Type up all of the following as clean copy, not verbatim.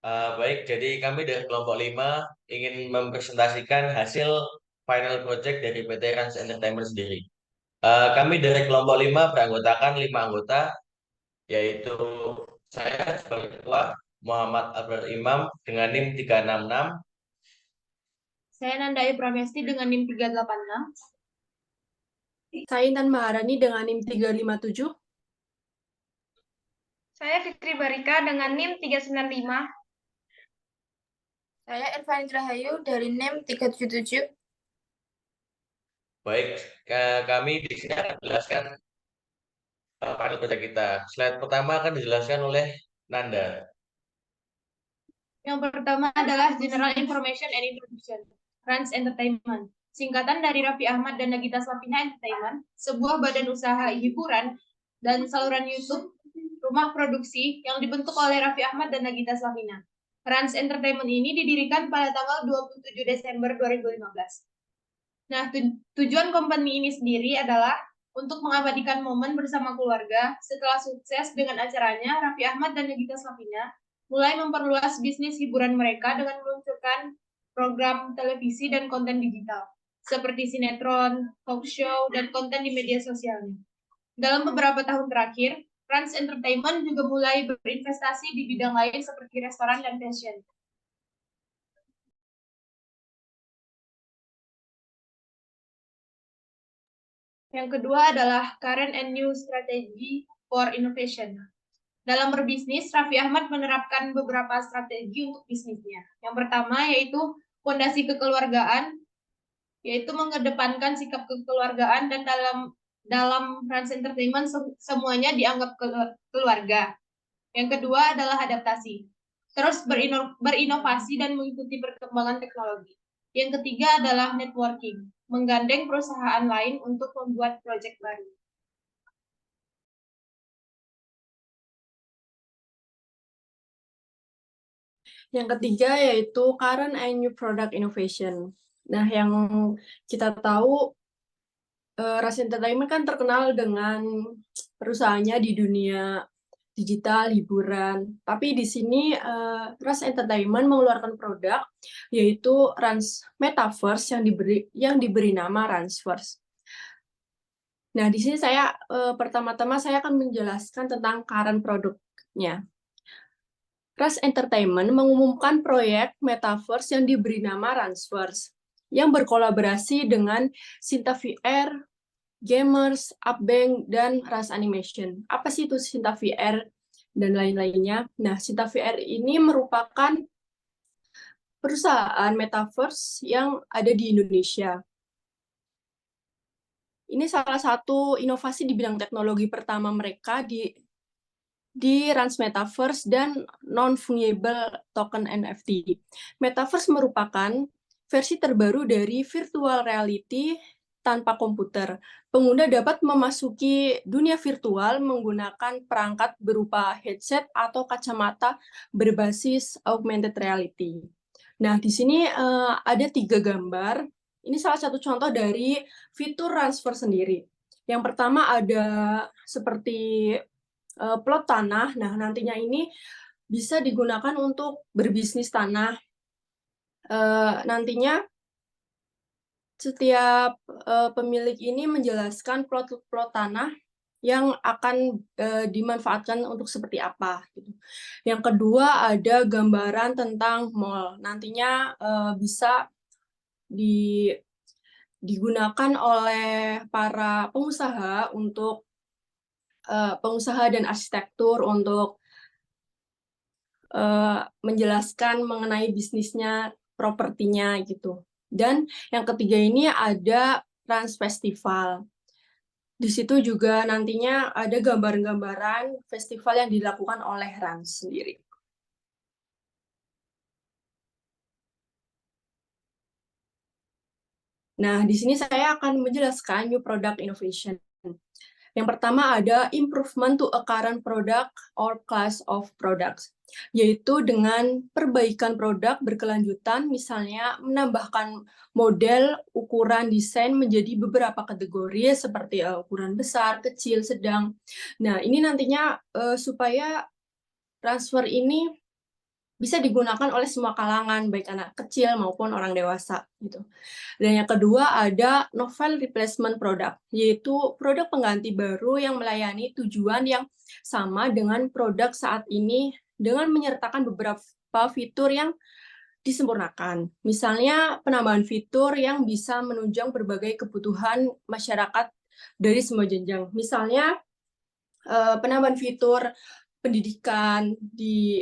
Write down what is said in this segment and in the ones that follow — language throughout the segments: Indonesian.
Baik, jadi kami dari kelompok 5 ingin mempresentasikan hasil final project dari PT Rans Entertainment sendiri. Kami dari kelompok 5 beranggotakan 5 anggota, yaitu saya sebagai ketua, Muhammad Abrar Imam dengan NIM 366. Saya Nandai Pramesti dengan NIM 386. Saya Intan Maharani dengan NIM 357. Saya Fitri Barika dengan NIM 395. Saya Irfan Rahayu dari NIM 377. Baik, kami di sini akan menjelaskan final project kita. Slide pertama akan dijelaskan oleh Nanda. Yang pertama adalah General Information and Introduction, Rans Entertainment. Singkatan dari Raffi Ahmad dan Nagita Slavina Entertainment, sebuah badan usaha hiburan dan saluran YouTube rumah produksi yang dibentuk oleh Raffi Ahmad dan Nagita Slavina. Rans Entertainment ini didirikan pada tanggal 27 Desember 2015. Nah, tujuan company ini sendiri adalah untuk mengabadikan momen bersama keluarga setelah sukses dengan acaranya. Raffi Ahmad dan Nagita Slavina mulai memperluas bisnis hiburan mereka dengan meluncurkan program televisi dan konten digital, seperti sinetron, talk show, dan konten di media sosialnya. Dalam beberapa tahun terakhir, Rans Entertainment juga mulai berinvestasi di bidang lain seperti restoran dan fashion. Yang kedua adalah Current and New Strategy for Innovation. Dalam berbisnis, Raffi Ahmad menerapkan beberapa strategi untuk bisnisnya. Yang pertama yaitu fondasi kekeluargaan, yaitu mengedepankan sikap kekeluargaan, dan dalam Rans Entertainment semuanya dianggap keluarga. Yang kedua adalah adaptasi, terus berinovasi dan mengikuti perkembangan teknologi. Yang ketiga adalah networking, menggandeng perusahaan lain untuk membuat proyek baru. Yang ketiga yaitu Current and New Product Innovation. Nah, yang kita tahu, Rans Entertainment kan terkenal dengan perusahaannya di dunia digital, hiburan. Tapi di sini Rans Entertainment mengeluarkan produk yaitu Rans Metaverse yang diberi nama Ransverse. Nah, di sini saya pertama-tama saya akan menjelaskan tentang current produknya. Rans Entertainment mengumumkan proyek Metaverse yang diberi nama Ransverse, yang berkolaborasi dengan Sinta VR, Gamers, Upbank, dan Rans Animation. Apa sih itu Sinta VR dan lain-lainnya? Nah, Sinta VR ini merupakan perusahaan Metaverse yang ada di Indonesia. Ini salah satu inovasi di bidang teknologi pertama mereka di Rans Metaverse dan Non-Fungible Token NFT. Metaverse merupakan versi terbaru dari virtual reality tanpa komputer. Pengguna dapat memasuki dunia virtual menggunakan perangkat berupa headset atau kacamata berbasis augmented reality. Nah, di sini ada 3 gambar. Ini salah satu contoh dari fitur Ransverse sendiri. Yang pertama ada seperti plot tanah. Nah, nantinya ini bisa digunakan untuk berbisnis tanah. Nantinya setiap pemilik ini menjelaskan plot tanah yang akan dimanfaatkan untuk seperti apa. Gitu. Yang kedua ada gambaran tentang mall. Nantinya bisa digunakan oleh para pengusaha untuk pengusaha dan arsitektur untuk menjelaskan mengenai bisnisnya, propertinya gitu. Dan yang ketiga ini ada Rans Festival. Di situ juga nantinya ada gambar-gambaran festival yang dilakukan oleh Rans sendiri. Nah, di sini saya akan menjelaskan new product innovation. Yang pertama ada improvement to a current product or class of products, yaitu dengan perbaikan produk berkelanjutan, misalnya menambahkan model, ukuran, desain menjadi beberapa kategori seperti ukuran besar, kecil, sedang. Nah, ini nantinya supaya transfer ini bisa digunakan oleh semua kalangan, baik anak kecil maupun orang dewasa gitu. Dan yang kedua ada novel replacement product, yaitu produk pengganti baru yang melayani tujuan yang sama dengan produk saat ini dengan menyertakan beberapa fitur yang disempurnakan. Misalnya penambahan fitur yang bisa menunjang berbagai kebutuhan masyarakat dari semua jenjang. Misalnya penambahan fitur pendidikan di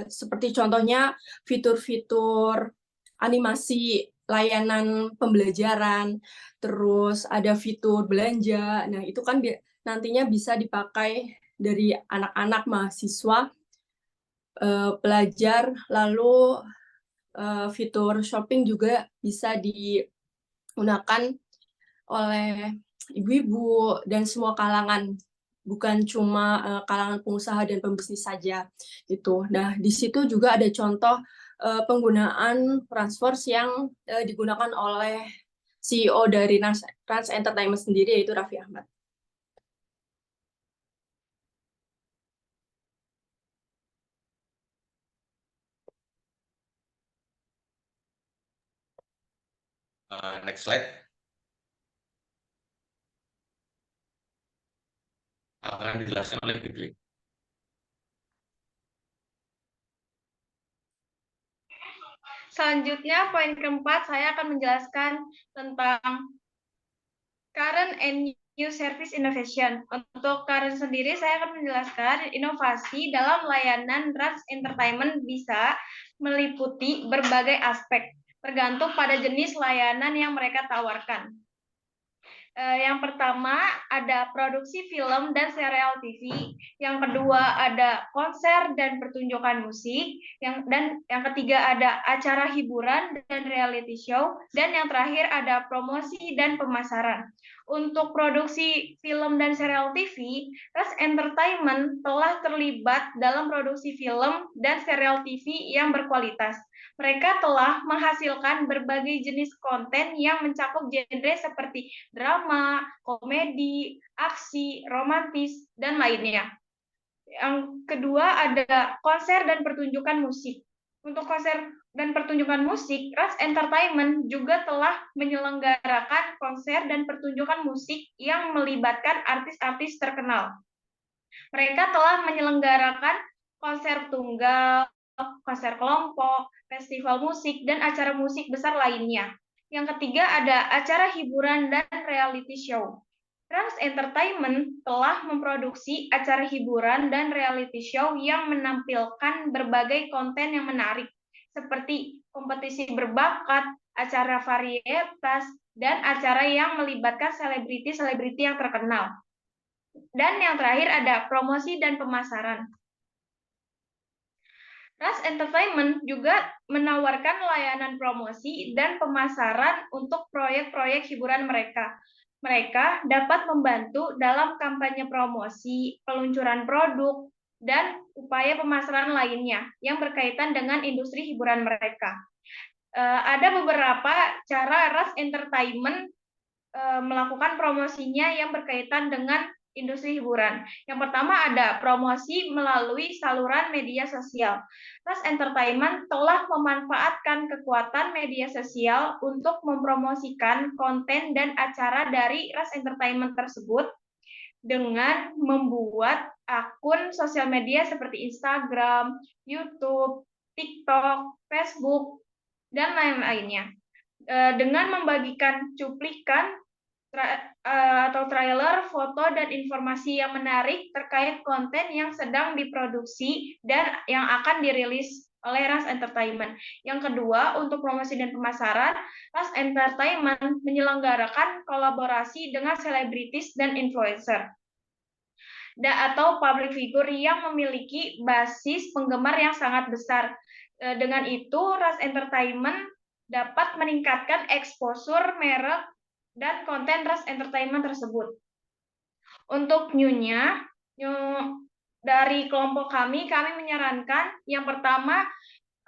seperti contohnya fitur-fitur animasi layanan pembelajaran, terus ada fitur belanja. Nah, itu kan nantinya bisa dipakai dari anak-anak mahasiswa, pelajar, lalu fitur shopping juga bisa digunakan oleh ibu-ibu dan semua kalangan, bukan cuma kalangan pengusaha dan pembisnis saja gitu. Nah, di situ juga ada contoh penggunaan Transforce yang digunakan oleh CEO dari Rans Entertainment sendiri, yaitu Raffi Ahmad. Next slide. Akan dijelaskan oleh Fitri. Selanjutnya, poin keempat, saya akan menjelaskan tentang current and new service innovation. Untuk current sendiri, saya akan menjelaskan inovasi dalam layanan Rans Entertainment bisa meliputi berbagai aspek, tergantung pada jenis layanan yang mereka tawarkan. Yang pertama ada produksi film dan serial TV, yang kedua ada konser dan pertunjukan musik, dan yang ketiga ada acara hiburan dan reality show, dan yang terakhir ada promosi dan pemasaran. Untuk produksi film dan serial TV, Rans Entertainment telah terlibat dalam produksi film dan serial TV yang berkualitas. Mereka telah menghasilkan berbagai jenis konten yang mencakup genre seperti drama, komedi, aksi, romantis, dan lainnya. Yang kedua ada konser dan pertunjukan musik. Untuk konser dan pertunjukan musik, Rans Entertainment juga telah menyelenggarakan konser dan pertunjukan musik yang melibatkan artis-artis terkenal. Mereka telah menyelenggarakan konser tunggal, konser kelompok, festival musik, dan acara musik besar lainnya. Yang ketiga ada acara hiburan dan reality show. Rans Entertainment telah memproduksi acara hiburan dan reality show yang menampilkan berbagai konten yang menarik, seperti kompetisi berbakat, acara varietas, dan acara yang melibatkan selebriti-selebriti yang terkenal. Dan yang terakhir ada promosi dan pemasaran. Rans Entertainment juga menawarkan layanan promosi dan pemasaran untuk proyek-proyek hiburan mereka. Mereka dapat membantu dalam kampanye promosi, peluncuran produk, dan upaya pemasaran lainnya yang berkaitan dengan industri hiburan mereka. Ada beberapa cara Rans Entertainment melakukan promosinya yang berkaitan dengan industri hiburan. Yang pertama ada promosi melalui saluran media sosial. Rans Entertainment telah memanfaatkan kekuatan media sosial untuk mempromosikan konten dan acara dari Rans Entertainment tersebut dengan membuat akun sosial media seperti Instagram, YouTube, TikTok, Facebook, dan lain-lainnya. Dengan membagikan cuplikan atau trailer, foto, dan informasi yang menarik terkait konten yang sedang diproduksi dan yang akan dirilis oleh Rans Entertainment. Yang kedua, untuk promosi dan pemasaran, Rans Entertainment menyelenggarakan kolaborasi dengan selebritis dan influencer atau public figure yang memiliki basis penggemar yang sangat besar. Dengan itu, Rans Entertainment dapat meningkatkan eksposur merek dan konten Rans Entertainment tersebut. Untuk new-nya, dari kelompok kami menyarankan yang pertama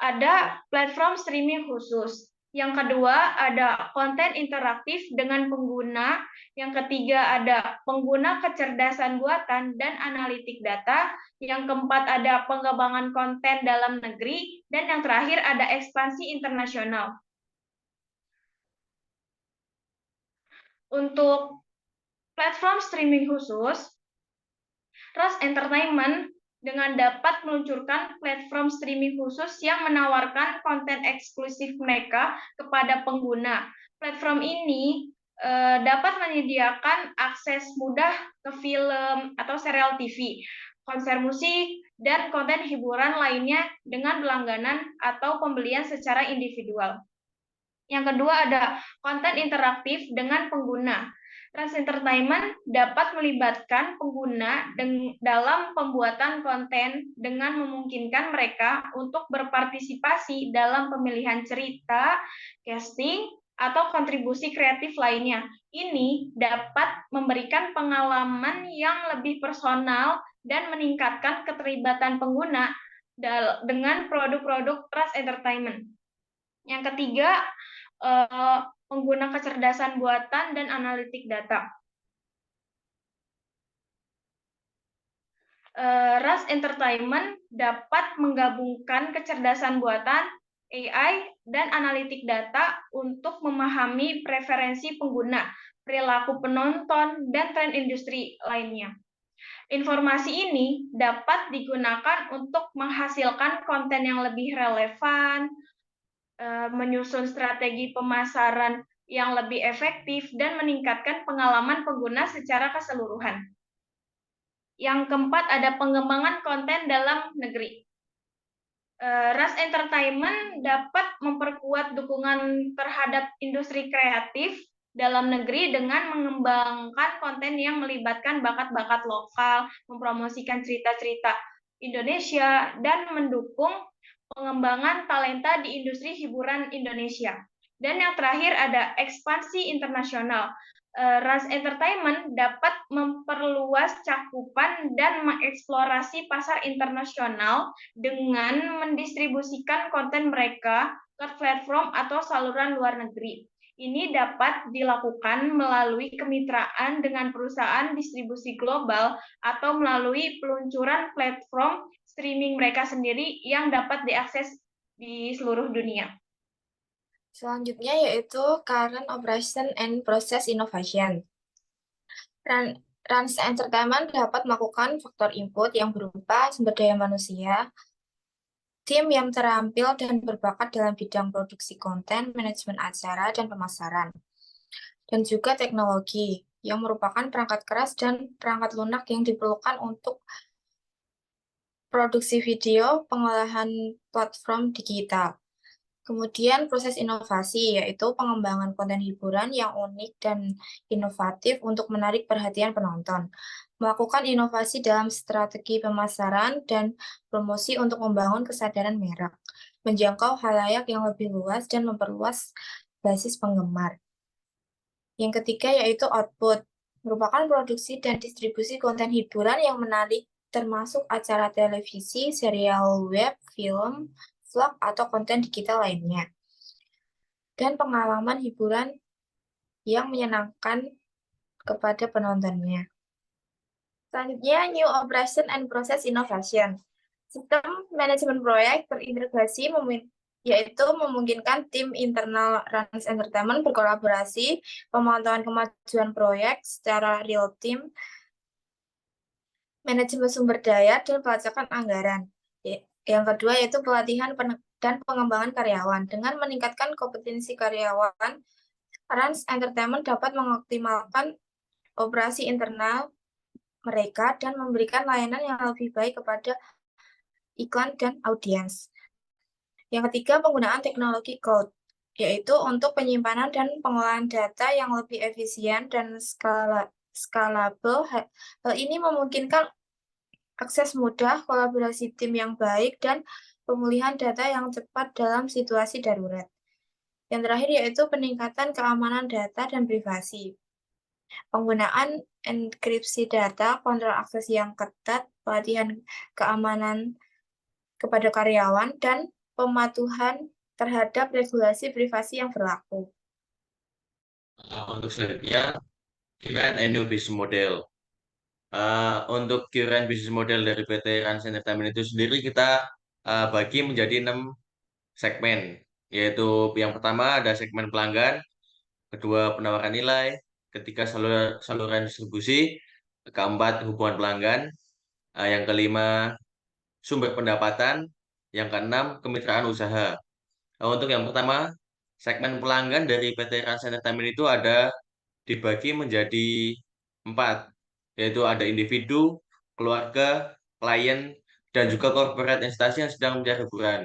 ada platform streaming khusus. Yang kedua ada konten interaktif dengan pengguna. Yang ketiga ada pengguna kecerdasan buatan dan analitik data. Yang keempat ada pengembangan konten dalam negeri. Dan yang terakhir ada ekspansi internasional. Untuk platform streaming khusus, Ras Entertainment dengan dapat meluncurkan platform streaming khusus yang menawarkan konten eksklusif mereka kepada pengguna. Platform ini dapat menyediakan akses mudah ke film atau serial TV, konser musik, dan konten hiburan lainnya dengan berlangganan atau pembelian secara individual. Yang kedua ada konten interaktif dengan pengguna. Trans Entertainment dapat melibatkan pengguna dalam pembuatan konten dengan memungkinkan mereka untuk berpartisipasi dalam pemilihan cerita, casting, atau kontribusi kreatif lainnya. Ini dapat memberikan pengalaman yang lebih personal dan meningkatkan keterlibatan pengguna dengan produk-produk Trans Entertainment. Yang ketiga, pengguna kecerdasan buatan dan analitik data. Ras Entertainment dapat menggabungkan kecerdasan buatan, AI, dan analitik data untuk memahami preferensi pengguna, perilaku penonton, dan tren industri lainnya. Informasi ini dapat digunakan untuk menghasilkan konten yang lebih relevan, menyusun strategi pemasaran yang lebih efektif, dan meningkatkan pengalaman pengguna secara keseluruhan. Yang keempat ada pengembangan konten dalam negeri. Ras Entertainment dapat memperkuat dukungan terhadap industri kreatif dalam negeri dengan mengembangkan konten yang melibatkan bakat-bakat lokal, mempromosikan cerita-cerita Indonesia, dan mendukung pengembangan talenta di industri hiburan Indonesia. Dan yang terakhir ada ekspansi internasional. Ras Entertainment dapat memperluas cakupan dan mengeksplorasi pasar internasional dengan mendistribusikan konten mereka ke platform atau saluran luar negeri. Ini dapat dilakukan melalui kemitraan dengan perusahaan distribusi global atau melalui peluncuran platform streaming mereka sendiri yang dapat diakses di seluruh dunia. Selanjutnya yaitu Current Operation and Process Innovation. Rans Entertainment dapat melakukan faktor input yang berupa sumber daya manusia, tim yang terampil dan berbakat dalam bidang produksi konten, manajemen acara, dan pemasaran. Dan juga teknologi, yang merupakan perangkat keras dan perangkat lunak yang diperlukan untuk produksi video, pengolahan platform digital. Kemudian proses inovasi, yaitu pengembangan konten hiburan yang unik dan inovatif untuk menarik perhatian penonton. Melakukan inovasi dalam strategi pemasaran dan promosi untuk membangun kesadaran merek. Menjangkau khalayak yang lebih luas dan memperluas basis penggemar. Yang ketiga yaitu output, merupakan produksi dan distribusi konten hiburan yang menarik, termasuk acara televisi, serial web, film, vlog, atau konten digital lainnya. Dan pengalaman hiburan yang menyenangkan kepada penontonnya. Selanjutnya, New Operation and Process Innovation. Sistem manajemen proyek terintegrasi yaitu memungkinkan tim internal Rans Entertainment berkolaborasi, pemantauan kemajuan proyek secara real-time, manajemen sumber daya, dan pelacakan anggaran. Yang kedua yaitu pelatihan dan pengembangan karyawan. Dengan meningkatkan kompetensi karyawan, Rans Entertainment dapat mengoptimalkan operasi internal mereka dan memberikan layanan yang lebih baik kepada iklan dan audiens. Yang ketiga, penggunaan teknologi cloud, yaitu untuk penyimpanan dan pengolahan data yang lebih efisien dan scalable. Hal ini memungkinkan akses mudah, kolaborasi tim yang baik, dan pemulihan data yang cepat dalam situasi darurat. Yang terakhir yaitu peningkatan keamanan data dan privasi. Penggunaan enkripsi data, kontrol akses yang ketat, pelatihan keamanan kepada karyawan, dan pematuhan terhadap regulasi privasi yang berlaku. Untuk selanjutnya, Q&A new business model. Untuk Q&A business model dari PT Rans Entertainment itu sendiri kita bagi menjadi 6 segmen, yaitu yang pertama ada segmen pelanggan, kedua penawaran nilai, ketiga saluran distribusi, keempat hubungan pelanggan, yang kelima sumber pendapatan, yang keenam kemitraan usaha. Untuk yang pertama, segmen pelanggan dari PT Rans Entertainment itu ada dibagi menjadi 4, yaitu ada individu, keluarga, klien, dan juga corporate instansi yang sedang mencari hiburan.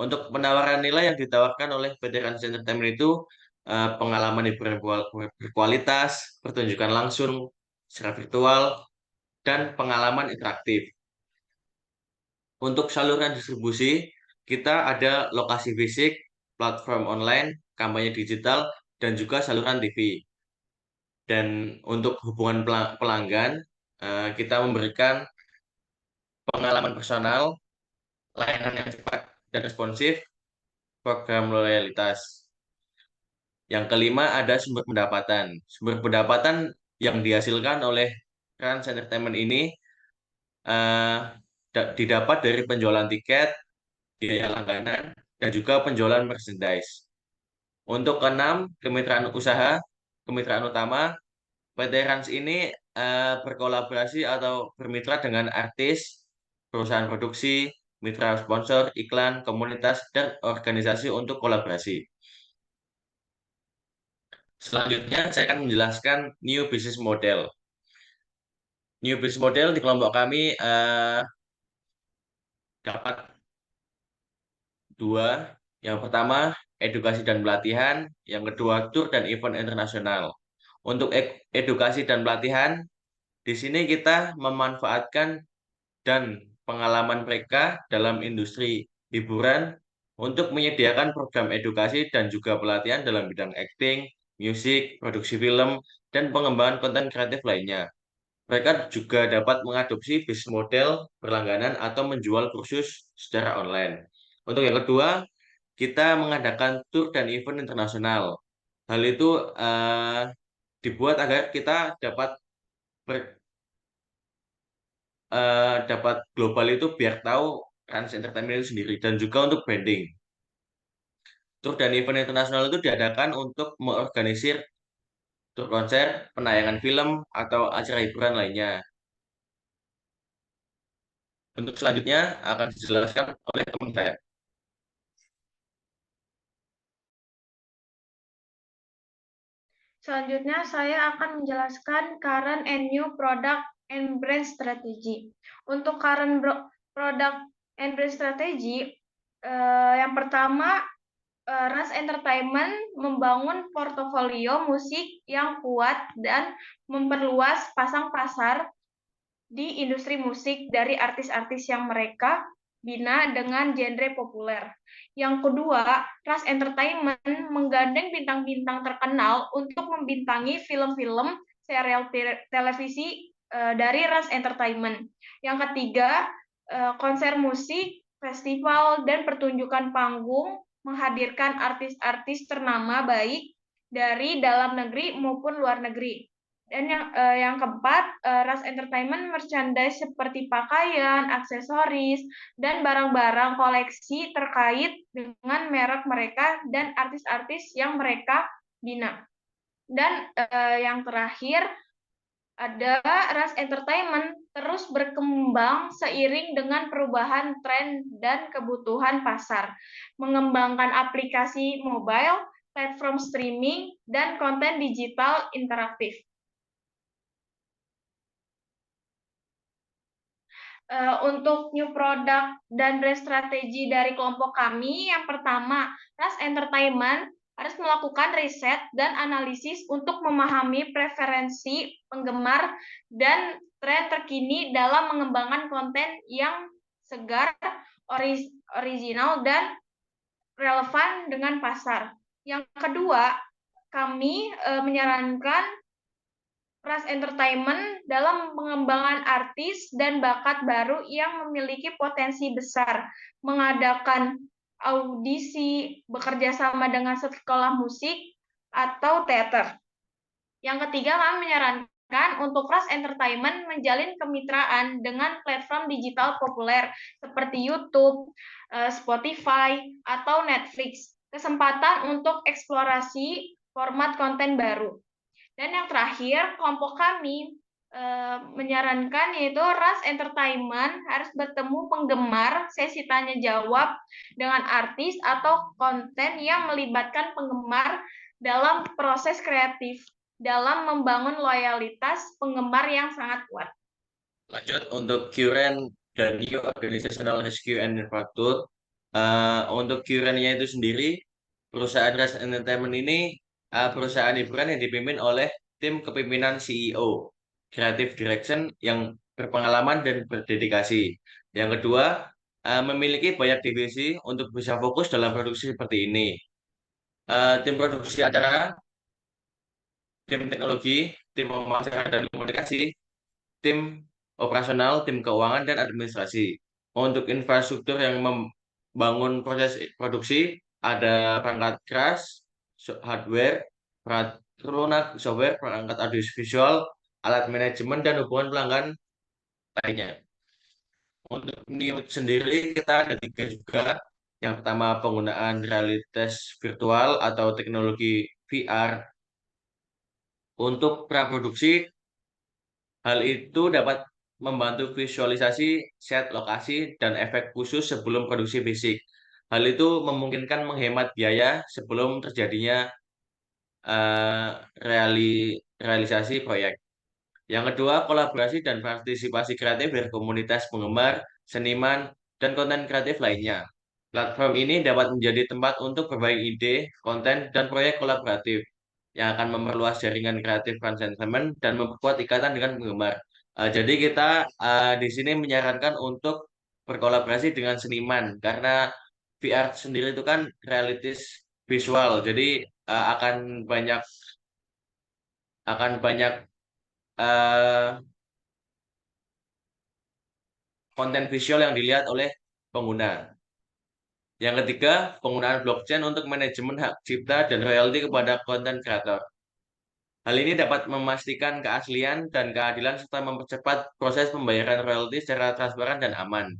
Untuk penawaran nilai yang ditawarkan oleh PT Rans Entertainment itu pengalaman hiburan berkualitas, pertunjukan langsung secara virtual, dan pengalaman interaktif. Untuk saluran distribusi, kita ada lokasi fisik, platform online, kampanye digital, dan juga saluran TV. Dan untuk hubungan pelanggan, kita memberikan pengalaman personal, layanan yang cepat dan responsif, program loyalitas. Yang kelima ada sumber pendapatan. Sumber pendapatan yang dihasilkan oleh Rans Entertainment ini eh, didapat dari penjualan tiket, biaya langganan, dan juga penjualan merchandise. Untuk keenam, kemitraan usaha, kemitraan utama, PT Rans ini berkolaborasi atau bermitra dengan artis, perusahaan produksi, mitra sponsor, iklan, komunitas, dan organisasi untuk kolaborasi. Selanjutnya, saya akan menjelaskan new business model. New business model di kelompok kami dapat 2. Yang pertama, edukasi dan pelatihan. Yang kedua, tour dan event internasional. Untuk edukasi dan pelatihan, di sini kita memanfaatkan dan pengalaman mereka dalam industri hiburan untuk menyediakan program edukasi dan juga pelatihan dalam bidang acting, musik, produksi film, dan pengembangan konten kreatif lainnya. Mereka juga dapat mengadopsi bisnis model berlangganan atau menjual kursus secara online. Untuk yang kedua, kita mengadakan tour dan event internasional. Hal itu dibuat agar kita dapat global itu biar tahu Rans Entertainment itu sendiri, dan juga untuk branding. Tour dan event internasional itu diadakan untuk mengorganisir tour konser, penayangan film, atau acara hiburan lainnya. Untuk selanjutnya akan dijelaskan oleh teman saya. Selanjutnya saya akan menjelaskan current and new product and brand strategy. Untuk current product and brand strategy, yang pertama, Rans Entertainment membangun portofolio musik yang kuat dan memperluas pasang pasar di industri musik dari artis-artis yang mereka bina dengan genre populer. Yang kedua, Rans Entertainment menggandeng bintang-bintang terkenal untuk membintangi film-film, serial televisi dari Rans Entertainment. Yang ketiga, konser musik, festival, dan pertunjukan panggung menghadirkan artis-artis ternama baik dari dalam negeri maupun luar negeri. Dan yang keempat, Rans Entertainment merchandise seperti pakaian, aksesoris, dan barang-barang koleksi terkait dengan merek mereka dan artis-artis yang mereka bina. Dan yang terakhir, ada Rans Entertainment terus berkembang seiring dengan perubahan tren dan kebutuhan pasar, mengembangkan aplikasi mobile, platform streaming, dan konten digital interaktif. Untuk new product dan brand strategi dari kelompok kami, yang pertama, Rans Entertainment harus melakukan riset dan analisis untuk memahami preferensi penggemar dan tren terkini dalam mengembangkan konten yang segar, original, dan relevan dengan pasar. Yang kedua, kami menyarankan Rans Entertainment dalam pengembangan artis dan bakat baru yang memiliki potensi besar, mengadakan audisi, bekerja sama dengan sekolah musik, atau teater. Yang ketiga, kami menyarankan untuk Ras Entertainment menjalin kemitraan dengan platform digital populer seperti YouTube, Spotify, atau Netflix. Kesempatan untuk eksplorasi format konten baru. Dan yang terakhir, kelompok kami menyarankan yaitu Ras Entertainment harus bertemu penggemar, sesi tanya jawab dengan artis atau konten yang melibatkan penggemar dalam proses kreatif, dalam membangun loyalitas penggemar yang sangat kuat. Lanjut untuk Current dan New Organizational Rescue and Infrastructure. Untuk Current-nya itu sendiri, perusahaan Ras Entertainment ini perusahaan hiburan yang dipimpin oleh tim kepemimpinan CEO, Creative Direction yang berpengalaman dan berdedikasi. Yang kedua, memiliki banyak divisi untuk bisa fokus dalam produksi seperti ini. Tim produksi acara, tim teknologi, tim pemasaran dan komunikasi, tim operasional, tim keuangan, dan administrasi. Untuk infrastruktur yang membangun proses produksi, ada perangkat keras, hardware, perangkat lunak, software, perangkat audiovisual, alat manajemen, dan hubungan pelanggan lainnya. Untuk NIO sendiri, kita ada 3 juga. Yang pertama, penggunaan realitas virtual atau teknologi VR. Untuk praproduksi, hal itu dapat membantu visualisasi set lokasi dan efek khusus sebelum produksi basic. Hal itu memungkinkan menghemat biaya sebelum terjadinya realisasi proyek. Yang kedua, kolaborasi dan partisipasi kreatif dari komunitas penggemar, seniman, dan konten kreatif lainnya. Platform ini dapat menjadi tempat untuk berbagi ide, konten, dan proyek kolaboratif yang akan memperluas jaringan kreatif Entertainment dan memperkuat ikatan dengan penggemar. Jadi kita di sini menyarankan untuk berkolaborasi dengan seniman karena VR sendiri itu kan realitis visual, jadi akan banyak konten visual yang dilihat oleh pengguna. Yang ketiga, penggunaan blockchain untuk manajemen hak cipta dan royalti kepada konten kreator. Hal ini dapat memastikan keaslian dan keadilan serta mempercepat proses pembayaran royalti secara transparan dan aman.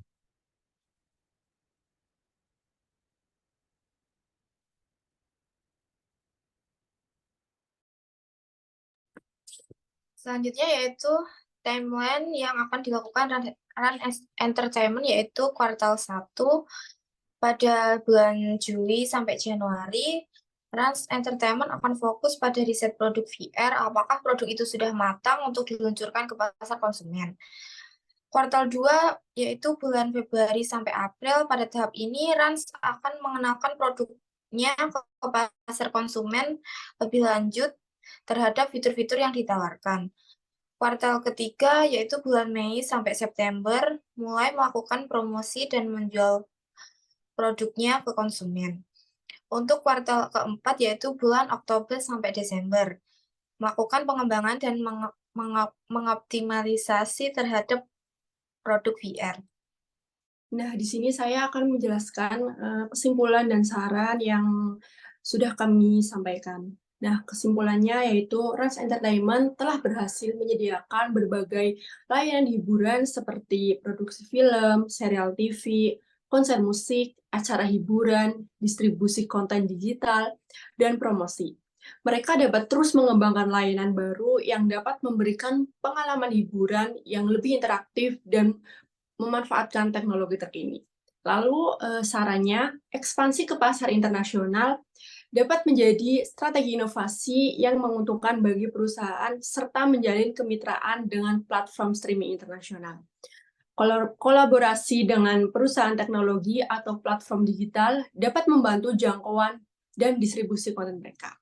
Selanjutnya yaitu timeline yang akan dilakukan Run Entertainment yaitu kuartal 1 pada bulan Juli sampai Januari. Run Entertainment akan fokus pada riset produk VR, apakah produk itu sudah matang untuk diluncurkan ke pasar konsumen. Kuartal 2 yaitu bulan Februari sampai April. Pada tahap ini Rans akan mengenalkan produknya ke pasar konsumen lebih lanjut terhadap fitur-fitur yang ditawarkan. Kuartal ketiga yaitu bulan Mei sampai September mulai melakukan promosi dan menjual produknya ke konsumen. Untuk kuartal keempat yaitu bulan Oktober sampai Desember melakukan pengembangan dan mengoptimalisasi terhadap produk VR. Nah, di sini saya akan menjelaskan kesimpulan dan saran yang sudah kami sampaikan. Nah, kesimpulannya yaitu Rans Entertainment telah berhasil menyediakan berbagai layanan hiburan seperti produksi film, serial TV, konser musik, acara hiburan, distribusi konten digital, dan promosi. Mereka dapat terus mengembangkan layanan baru yang dapat memberikan pengalaman hiburan yang lebih interaktif dan memanfaatkan teknologi terkini. Lalu sarannya, ekspansi ke pasar internasional dapat menjadi strategi inovasi yang menguntungkan bagi perusahaan serta menjalin kemitraan dengan platform streaming internasional. Kolaborasi dengan perusahaan teknologi atau platform digital dapat membantu jangkauan dan distribusi konten mereka.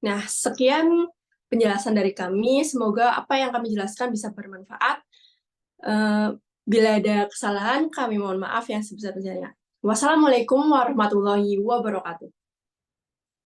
Nah, sekian penjelasan dari kami. Semoga apa yang kami jelaskan bisa bermanfaat. Bila ada kesalahan, kami mohon maaf yang sebesar-besarnya. Wassalamualaikum warahmatullahi wabarakatuh.